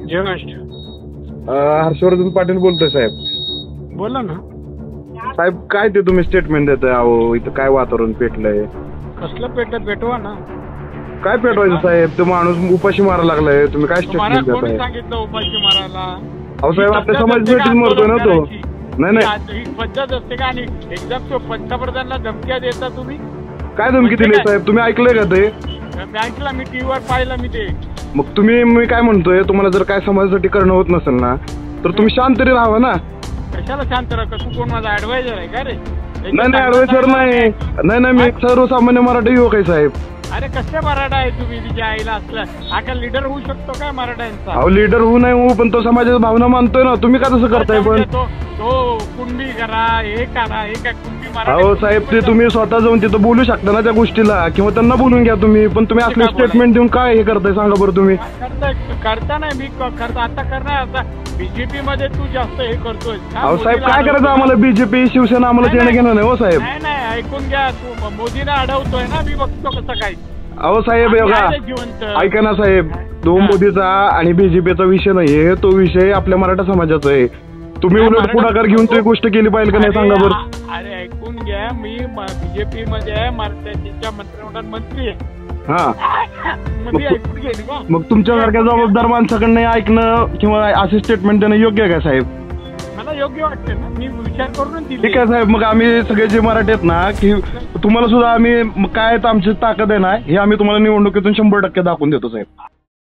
जयगष्ट हर्षवर्धन पाटील बोलतोय साहेब. बोला ना. साहेब काय ते तुम्ही स्टेटमेंट देताय? अहो इथं काय वातावरण पेटलंय? कसलं पेटलं पेटवा ना. काय पेटवायचं साहेब? तो माणूस उपाशी मारायला लागलाय, तुम्ही काय तुम्हाला स्टेटमेंट कोणी देताय? सांगितलं उपाशी मारायला? अहो साहेब आपल्या समाजासाठीच मरतोय ना तो. नाही नाही, ही पद्धत असते का? आणि एकदम तो पंतप्रधानांना धमक्या देता तुम्ही. काय धमकी दिली साहेब? तुम्ही ऐकलंय का ते? ऐकला मी, टीव्हीवर पाहिलं मी ते. मग मी काय म्हणतोय, तुम्हाला जर काय समाजासाठी करणं होत नसेल ना तर तुम्ही शांत तरी राहावा ना. कशाला शांत राहा? तू कोण माझा ऍडवायझर आहे का रे? नाही नाही ऍडवायझर नाही मी एक सर्वसामान्य मराठी युवक आहे साहेब. अरे कसले मराठा आहे तुम्ही? तिच्या आईला असलं हा का लीडर होऊ शकतो काय मराठ्यांचा? अहो लीडर होऊ नाही होऊ, पण तो समाजाच्या भावना मानतोय ना. तुम्ही का तसं करताय? पण तो कुंडी करा, हे करा, हे काय कुंडी मारा. अहो साहेब ते तुम्ही स्वतः जाऊन तिथं बोलू शकता ना त्या गोष्टीला, किंवा त्यांना बोलून घ्या तुम्ही. पण तुम्ही असले स्टेटमेंट देऊन काय हे करताय सांगा बरं तुम्ही? करता नाही मी करता, आता करणार. आता बीजेपी मध्ये तू जास्त हे करतोय. अहो साहेब काय करायचं आम्हाला? बीजेपी शिवसेना आम्हाला देणं घेणं नाही हो साहेब. नाही नाही ऐकून घ्या. तू मोदीला अडवतोय ना, मी बघतो कसं काय. अहो साहेब बघा, ऐका ना साहेब, तो मोदीचा आणि बीजेपीचा विषय नाहीये, तो विषय आपल्या मराठा समाजाचा आहे. तुम्ही उलट पुढाकार घेऊन ती गोष्ट केली पाहिजे का नाही सांगा बरं? अरे ऐकून घ्या, मी बीजेपी मध्ये आहे, मराठ्यांच्या मंत्रिमंडळात मंत्री आहे. हा ऐकून घेईन का? मग तुमच्यासारख्या जबाबदार माणसाकडनं ऐकणं किंवा असे स्टेटमेंट देणं योग्य आहे का साहेब? मला योग्य वाटते ना, मी विचार करून दिली. ठीक आहे साहेब, मग आम्ही सगळे जे मराठी आहेत ना, की तुम्हाला सुद्धा आम्ही काय आमची ताकद आहे ना, हे आम्ही तुम्हाला निवडणुकीतून 100% दाखवून देतो साहेब.